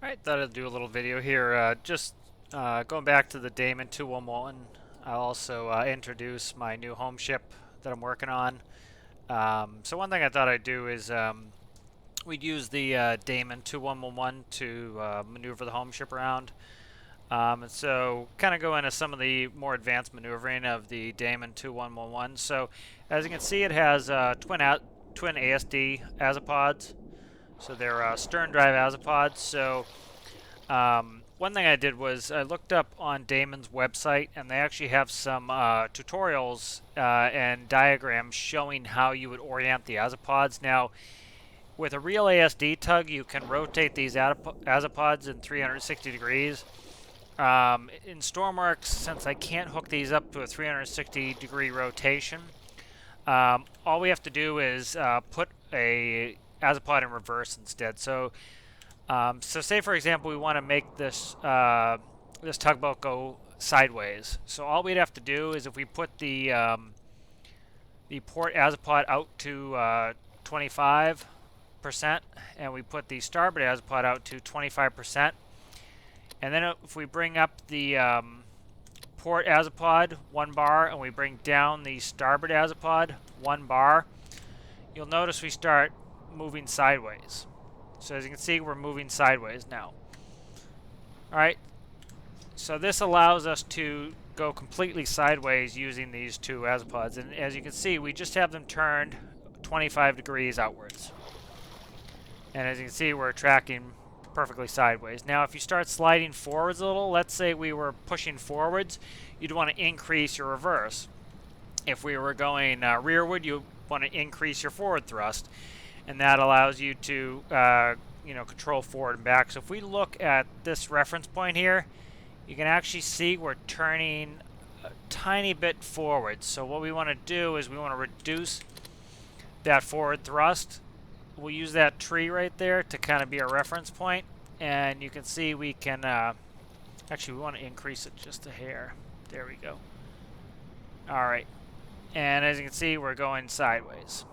Alright, thought I'd do a little video here. Just going back to the Damen 211, I'll also introduce my new home ship that I'm working on. So one thing I thought I'd do is we'd use the Damen 2111 to maneuver the home ship around. And so kind of go into some of the more advanced maneuvering of the Damen 2111. So as you can see, it has twin ASD Azipods. So they're stern drive Azipods. So one thing I did was I looked up on Damen's website, and they actually have some tutorials and diagrams showing how you would orient the Azipods. Now, with a real ASD tug, you can rotate these Azipods in 360 degrees. In Stormworks, since I can't hook these up to a 360 degree rotation, all we have to do is put a Azipod in reverse instead. So say for example we want to make this this tugboat go sideways. So all we'd have to do is if we put the port Azipod out to 25%, and we put the starboard Azipod out to 25%, and then if we bring up the port Azipod 1 bar and we bring down the starboard Azipod 1 bar, you'll notice we start moving sideways. So as you can see, we're moving sideways now. Alright, so this allows us to go completely sideways using these two Azipods. And as you can see, we just have them turned 25 degrees outwards. And as you can see, we're tracking perfectly sideways. Now if you start sliding forwards a little, let's say we were pushing forwards, you'd want to increase your reverse. If we were going rearward, you want to increase your forward thrust. And that allows you to control forward and back. So if we look at this reference point here, you can actually see we're turning a tiny bit forward. So what we want to do is we want to reduce that forward thrust. We'll use that tree right there to kind of be a reference point, and you can see we can actually we want to increase it just a hair. There we go. Alright, and as you can see, we're going sideways.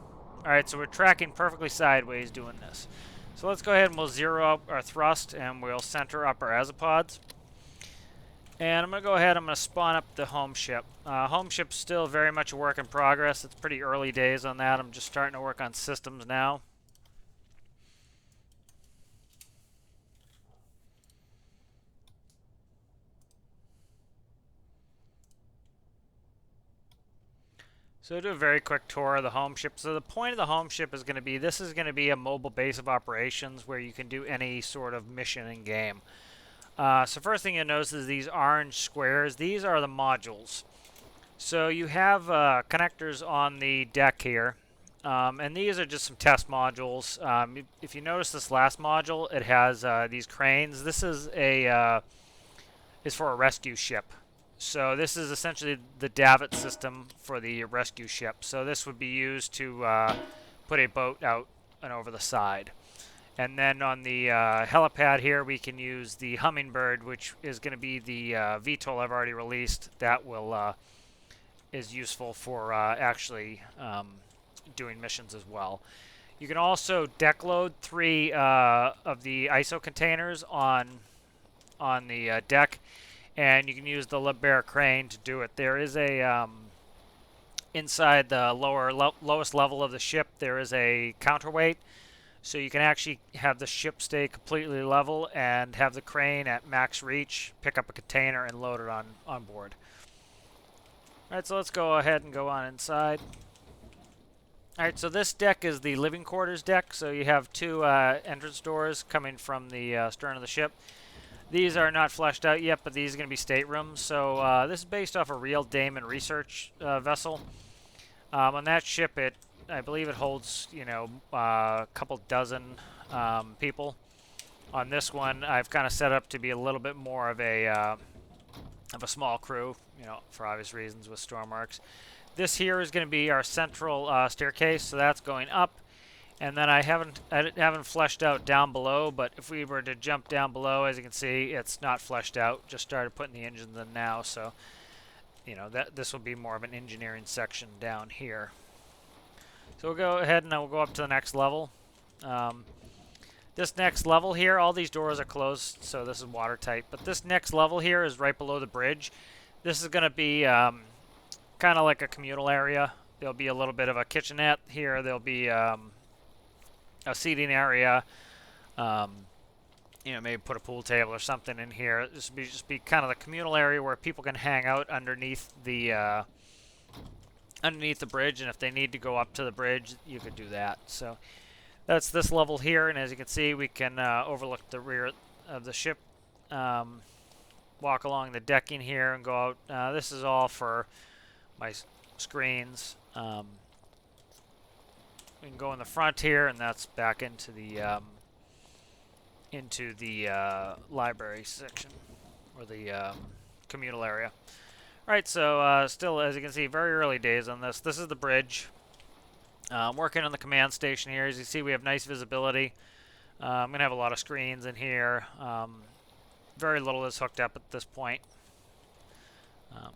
Alright, so we're tracking perfectly sideways doing this. So let's go ahead and we'll zero up our thrust, and we'll center up our Azipods. And I'm going to go ahead, I'm going to spawn up the home ship. Home ship's still very much a work in progress. It's pretty early days on that. I'm just starting to work on systems now. So do a very quick tour of the home ship. So the point of the home ship is going to be, this is going to be a mobile base of operations where you can do any sort of mission in game. So first thing you'll notice is these orange squares. These are the modules. So you have connectors on the deck here. And these are just some test modules. If you notice this last module, it has these cranes. This is for a rescue ship. So this is essentially the davit system for the rescue ship. So this would be used to put a boat out and over the side. And then on the helipad here, we can use the Hummingbird, which is going to be the VTOL I've already released. That will is useful for actually doing missions as well. You can also deck load 3 of the ISO containers on the deck. And you can use the Libear crane to do it. There is a inside the lowest level of the ship, there is a counterweight, so you can actually have the ship stay completely level and have the crane at max reach, pick up a container, and load it on board. Alright, so let's go ahead and go on inside. Alright, so this deck is the living quarters deck, so you have 2 entrance doors coming from the stern of the ship. These are not fleshed out yet, but these are going to be staterooms. So this is based off a real Damen research vessel. On that ship, I believe it holds, a couple dozen people. On this one, I've kind of set up to be a little bit more of a small crew, for obvious reasons with Stormworks. This here is going to be our central staircase, so that's going up. And then I haven't fleshed out down below, but if we were to jump down below, as you can see, it's not fleshed out. Just started putting the engines in now, so this will be more of an engineering section down here. So we'll go ahead and we'll go up to the next level. This next level here, all these doors are closed, so this is watertight. But this next level here is right below the bridge. This is going to be kind of like a communal area. There'll be a little bit of a kitchenette here. There'll be a seating area. You know, maybe put a pool table or something in here. This will just be kind of the communal area where people can hang out underneath the bridge, and if they need to go up to the bridge, you could do that. So that's this level here, and as you can see, we can overlook the rear of the ship, walk along the decking here, and go out. This is all for my screens. We can go in the front here, and that's back into the library section, or the communal area. Alright, so still, as you can see, very early days on this. This is the bridge. I'm working on the command station here. As you see, we have nice visibility. I'm going to have a lot of screens in here. Very little is hooked up at this point.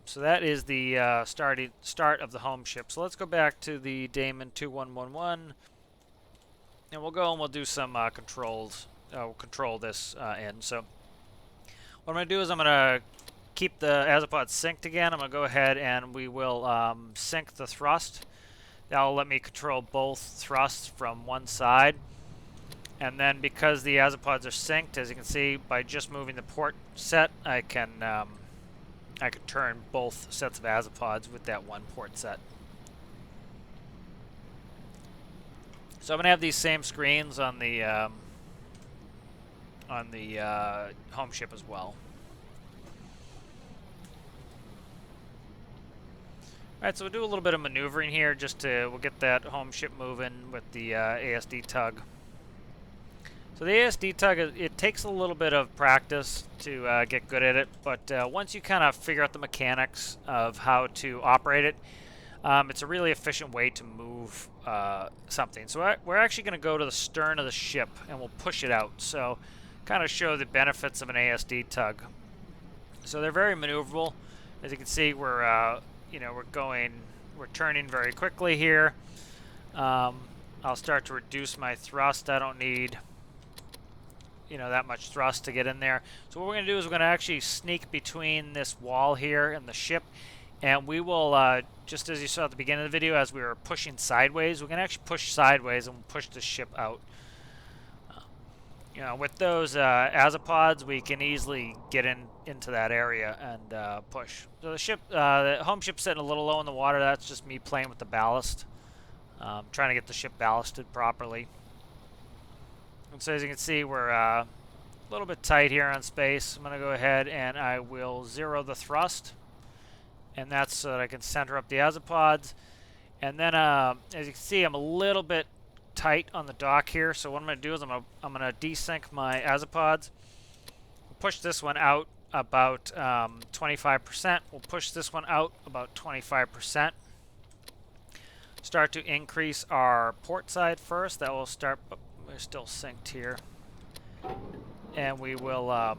So that is the start of the home ship. So let's go back to the Damen 2111, and we'll go and we'll do some controls. We'll control this in. So what I'm going to do is I'm going to keep the Azipods synced again. I'm going to go ahead and we will sync the thrust. That'll let me control both thrusts from one side. And then because the Azipods are synced, as you can see, by just moving the port set, I can turn both sets of Azipods with that one port set. So I'm going to have these same screens on the home ship as well. Alright, so we'll do a little bit of maneuvering here just to, we'll get that home ship moving with the ASD tug. So the ASD tug, it takes a little bit of practice to get good at it, but once you kind of figure out the mechanics of how to operate it, it's a really efficient way to move something. So we're actually going to go to the stern of the ship and we'll push it out. So kind of show the benefits of an ASD tug. So they're very maneuverable. As you can see, we're turning very quickly here. I'll start to reduce my thrust. I don't need that much thrust to get in there. So what we're going to do is we're going to actually sneak between this wall here and the ship, and we will, just as you saw at the beginning of the video, as we were pushing sideways, we're going to actually push sideways and push the ship out. With those Azipods, we can easily get into that area and push. So the home ship's sitting a little low in the water. That's just me playing with the ballast, trying to get the ship ballasted properly. And so as you can see, we're a little bit tight here on space. I'm going to go ahead and I will zero the thrust, and that's so that I can center up the Azipods. And then, as you can see, I'm a little bit tight on the dock here, so what I'm going to do is I'm going to desync my Azipods. We'll push this one out about 25%. We'll push this one out about 25%. Start to increase our port side first. That will start. We're still synced here, and we will.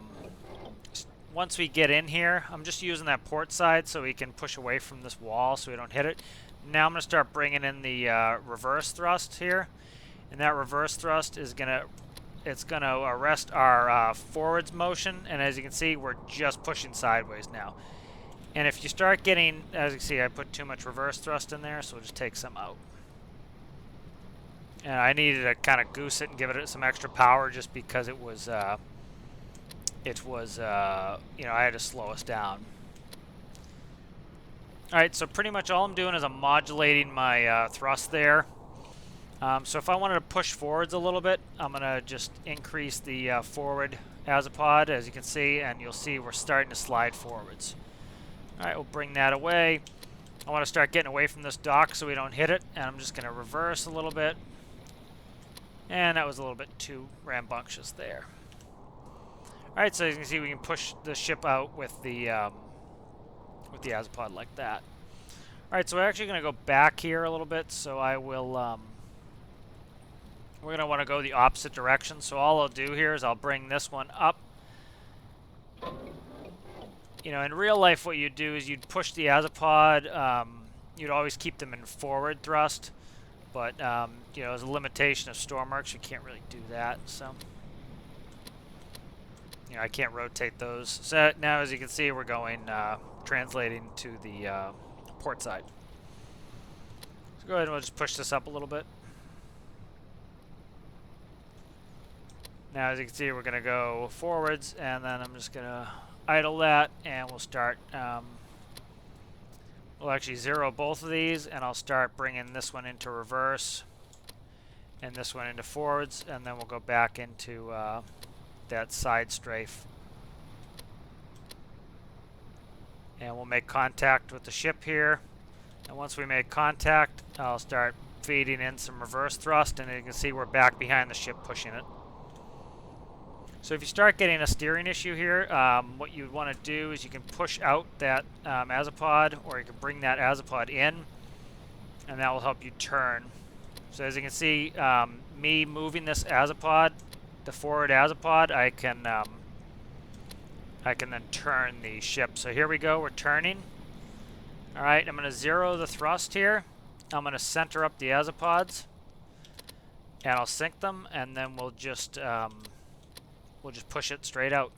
Once we get in here, I'm just using that port side so we can push away from this wall so we don't hit it. Now I'm going to start bringing in the reverse thrust here. And that reverse thrust is gonna arrest our forwards motion, and as you can see, we're just pushing sideways now. And if you start getting, as you can see, I put too much reverse thrust in there, so we'll just take some out. And I needed to kind of goose it and give it some extra power just because it was I had to slow us down. Alright, so pretty much all I'm doing is I'm modulating my thrust there. So if I wanted to push forwards a little bit, I'm going to just increase the forward Azipod, as you can see, and you'll see we're starting to slide forwards. Alright, we'll bring that away. I want to start getting away from this dock so we don't hit it, and I'm just going to reverse a little bit. And that was a little bit too rambunctious there. Alright, so as you can see, we can push the ship out with the Azipod like that. Alright, so we're actually going to go back here a little bit, so I will... we're going to want to go the opposite direction, so all I'll do here is I'll bring this one up. In real life what you'd do is you'd push the Azipod, you'd always keep them in forward thrust, but, as a limitation of Stormworks, you can't really do that, so... I can't rotate those. So now, as you can see, we're going translating to the port side. So go ahead and we'll just push this up a little bit. Now, as you can see, we're going to go forwards, and then I'm just going to idle that, and we'll start. We'll actually zero both of these, and I'll start bringing this one into reverse, and this one into forwards, and then we'll go back into that side strafe. And we'll make contact with the ship here. And once we make contact, I'll start feeding in some reverse thrust, and you can see we're back behind the ship pushing it. So if you start getting a steering issue here, what you want to do is you can push out that Azipod, or you can bring that Azipod in, and that will help you turn. So as you can see, me moving this Azipod, the forward Azipod, I can then turn the ship. So here we go, we're turning. All right, I'm going to zero the thrust here. I'm going to center up the Azipods, and I'll sink them, and then we'll just push it straight out.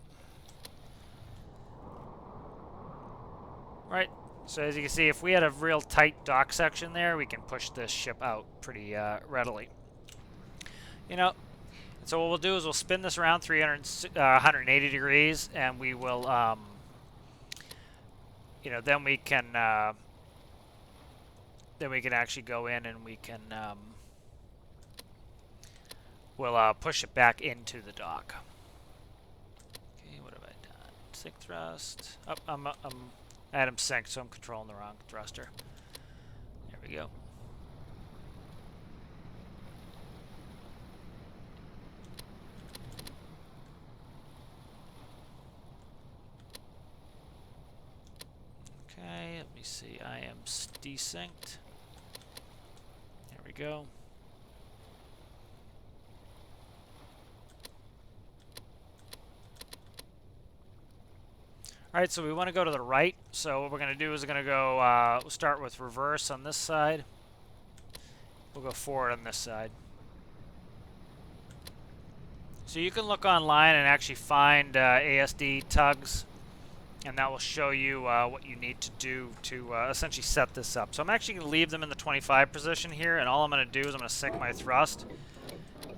Right. So as you can see, if we had a real tight dock section there, we can push this ship out pretty readily. So what we'll do is we'll spin this around 180 degrees, and we will, then we can actually go in and we can, we'll push it back into the dock. Okay, what have I done? Sink thrust. Oh, I had him synced, so I'm controlling the wrong thruster. There we go. Okay, let me see. I am desynced. There we go. All right, so we want to go to the right. So what we're going to do is we're going to go, we'll start with reverse on this side. We'll go forward on this side. So you can look online and actually find ASD tugs, and that will show you what you need to do to essentially set this up. So I'm actually going to leave them in the 25 position here, and all I'm going to do is I'm going to sink my thrust.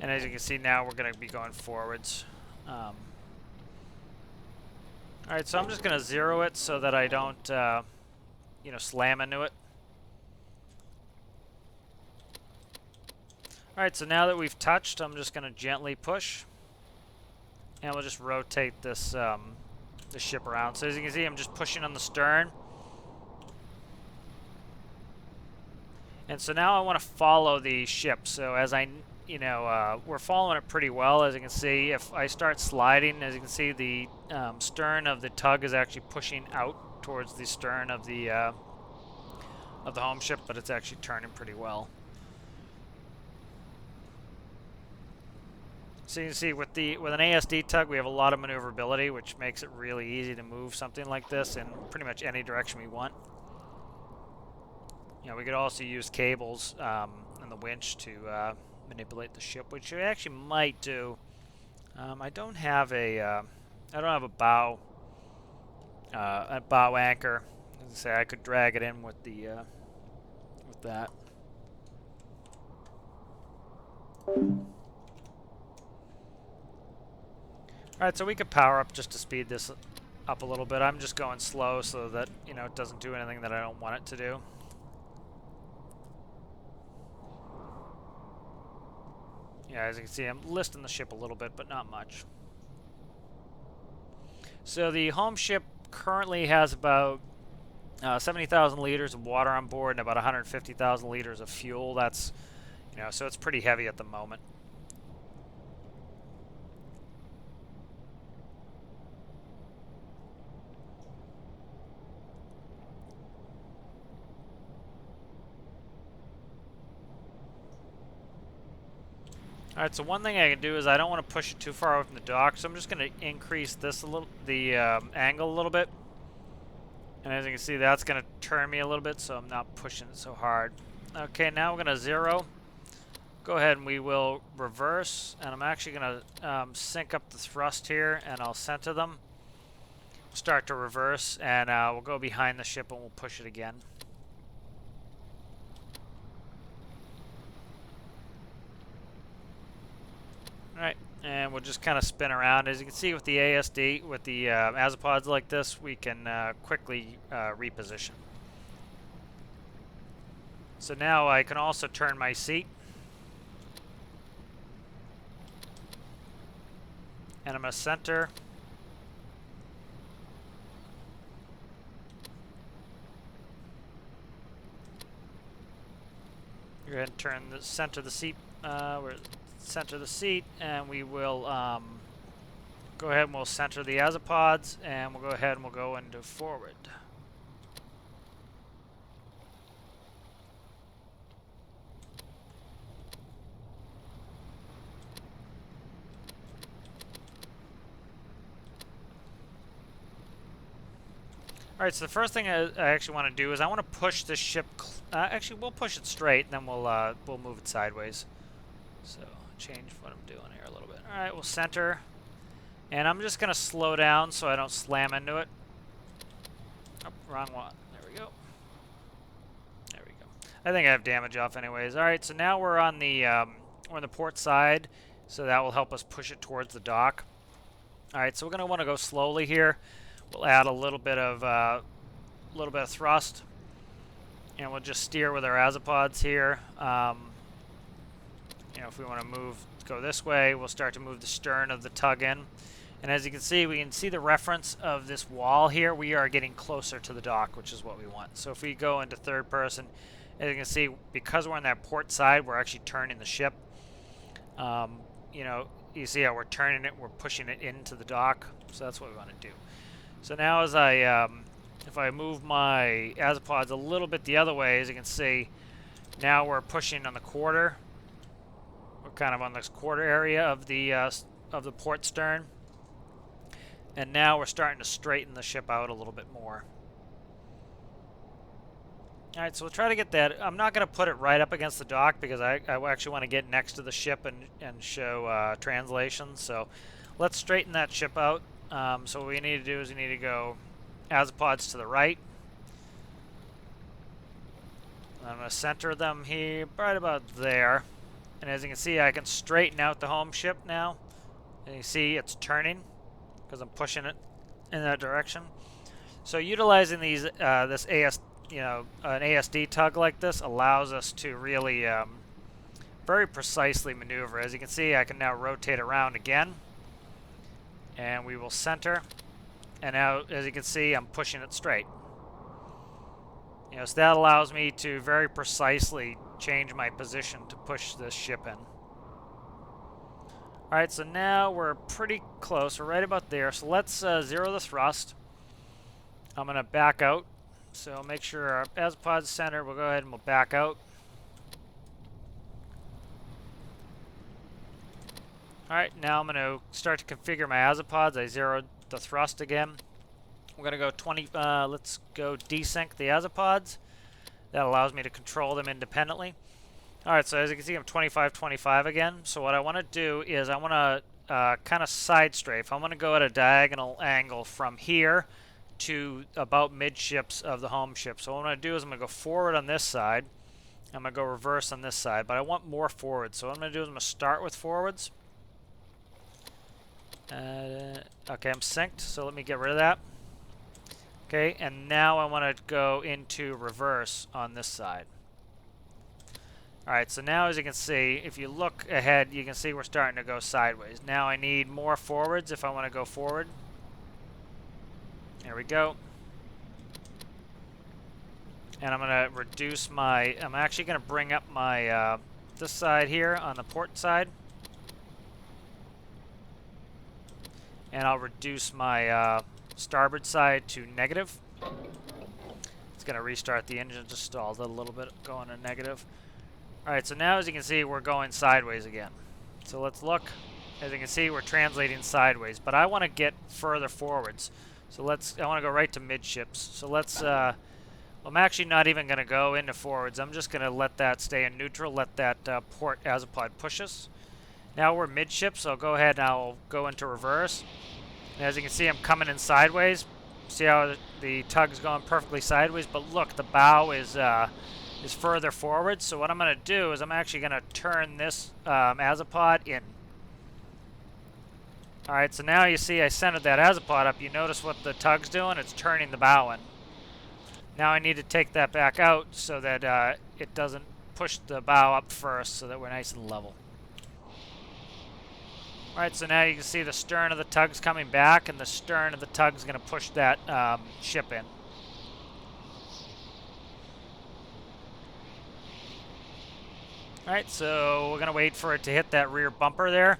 And as you can see now, we're going to be going forwards. Alright, so I'm just going to zero it so that I don't, slam into it. Alright, so now that we've touched, I'm just going to gently push. And we'll just rotate this, the ship around. So as you can see, I'm just pushing on the stern. And so now I want to follow the ship. So as we're following it pretty well. As you can see, if I start sliding, as you can see, the stern of the tug is actually pushing out towards the stern of the Homeship, but it's actually turning pretty well. So you can see with an ASD tug, we have a lot of maneuverability, which makes it really easy to move something like this in pretty much any direction we want. We could also use cables and the winch to manipulate the ship, which we actually might do. I don't have a bow anchor. As I say, I could drag it in with that. Alright, so we could power up just to speed this up a little bit. I'm just going slow so that, it doesn't do anything that I don't want it to do. Yeah, as you can see, I'm listing the ship a little bit, but not much. So the Homeship currently has about 70,000 liters of water on board and about 150,000 liters of fuel. That's, so it's pretty heavy at the moment. Alright, so one thing I can do is I don't want to push it too far away from the dock, so I'm just going to increase this a little, the angle a little bit. And as you can see, that's going to turn me a little bit, so I'm not pushing it so hard. Okay, now we're going to zero. go ahead and we will reverse, and I'm actually going to sync up the thrust here, and I'll center them. Start to reverse, and we'll go behind the ship and we'll push it again. Alright, and we'll just kind of spin around. As you can see with the ASD, with the Azipods like this, we can quickly reposition. So now I can also turn my seat. And I'm going to center. Go ahead and center the seat. Center the seat, and we will go ahead and we'll center the Azipods, and we'll go ahead and we'll go into forward. Alright, so the first thing I actually want to do is I want to push this ship. Actually, we'll push it straight, and then we'll move it sideways. So change what I'm doing here a little bit. Alright, we'll center. And I'm just going to slow down so I don't slam into it. Oh, wrong one. There we go. There we go. I think I have damage off anyways. Alright, so now we're on the port side, so that will help us push it towards the dock. Alright, so we're going to want to go slowly here. We'll add a little bit of thrust, and we'll just steer with our Azipods here. You know, if we want to go this way, we'll start to move the stern of the tug in. And as you can see, we can see the reference of this wall here. We are getting closer to the dock, which is what we want. So if we go into third person, as you can see, because we're on that port side, we're actually turning the ship. You know, you see how we're turning it, we're pushing it into the dock. So that's what we want to do. So now as if I move my Azipods a little bit the other way, as you can see, now we're pushing on the quarter. We're kind of on this quarter area of the port stern. And now we're starting to straighten the ship out a little bit more. Alright, so we'll try to get that. I'm not going to put it right up against the dock because I actually want to get next to the ship and show translation. So let's straighten that ship out. So what we need to do is we need to go Azipods to the right. I'm going to center them here, right about there. And as you can see, I can straighten out the Homeship now. And you see it's turning because I'm pushing it in that direction. So utilizing these, an ASD tug like this allows us to really very precisely maneuver. As you can see, I can now rotate around again. And we will center, and now as you can see I'm pushing it straight. You know, so that allows me to very precisely change my position to push this ship in. Alright, so now we're pretty close, we're right about there, so let's zero the thrust. I'm going to back out, so make sure our Azipod's center, we'll go ahead and we'll back out. Alright, now I'm going to start to configure my Azipods. I zeroed the thrust again. We're going to go let's go desync the Azipods. That allows me to control them independently. Alright, so as you can see, I'm 25-25 again. So what I want to do is I want to kind of side strafe. I want to go at a diagonal angle from here to about midships of the Homeship. So what I'm going to do is I'm going to go forward on this side. I'm going to go reverse on this side, but I want more forward. So what I'm going to do is I'm going to start with forwards. Okay, I'm synced, so let me get rid of that. Okay, and now I want to go into reverse on this side. Alright, so now as you can see, if you look ahead, you can see we're starting to go sideways. Now I need more forwards if I want to go forward. There we go. And I'm going to reduce my, I'm actually going to bring up my, this side here on the port side. And I'll reduce my starboard side to negative. It's going to restart the engine, just stalled it a little bit, going to negative. Alright, so now as you can see, we're going sideways again. So let's look. As you can see, we're translating sideways, but I want to get further forwards. So I want to go right to midships. So let's I'm actually not even going to go into forwards. I'm just going to let that stay in neutral, let that port Azipod push us. Now we're midship, so I'll go ahead and I'll go into reverse. And as you can see, I'm coming in sideways. See how the tug's going perfectly sideways, but look, the bow is further forward. So what I'm going to do is I'm actually going to turn this Azipod in. All right, so now you see I centered that Azipod up. You notice what the tug's doing? It's turning the bow in. Now I need to take that back out so that it doesn't push the bow up first, so that we're nice and level. Alright, so now you can see the stern of the tug's coming back, and the stern of the tug's going to push that ship in. Alright, so we're going to wait for it to hit that rear bumper there,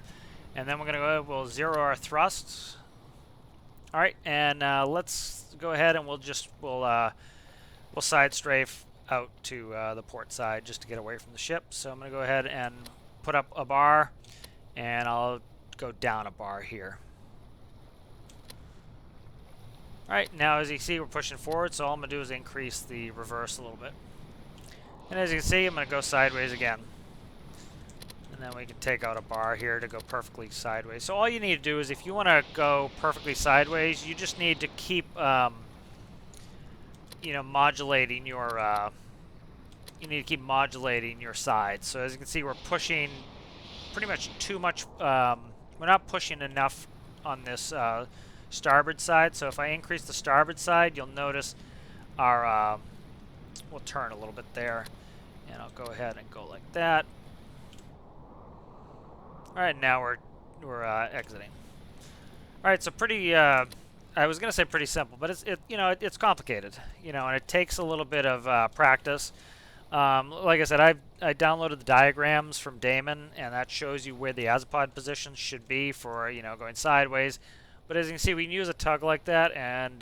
and then we're going to go, we'll zero our thrusts. Alright, and let's go ahead and we'll side strafe out to the port side just to get away from the ship. So I'm going to go ahead and put up a bar, and I'll go down a bar here. Alright, now as you see we're pushing forward, so all I'm going to do is increase the reverse a little bit. And as you can see, I'm going to go sideways again. And then we can take out a bar here to go perfectly sideways. So all you need to do is, if you want to go perfectly sideways, you just need to keep modulating your sides. So as you can see, we're pushing pretty much too much. We're not pushing enough on this starboard side. So if I increase the starboard side, you'll notice our we'll turn a little bit there, and I'll go ahead and go like that. All right, now we're exiting. All right, so pretty. I was gonna say pretty simple, but it's complicated, and it takes a little bit of practice. Like I said, I downloaded the diagrams from Damen, and that shows you where the Azipod positions should be for going sideways. But as you can see, we can use a tug like that, and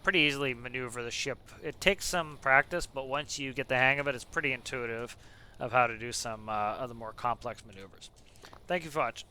pretty easily maneuver the ship. It takes some practice, but once you get the hang of it, it's pretty intuitive of how to do some other more complex maneuvers. Thank you for watching.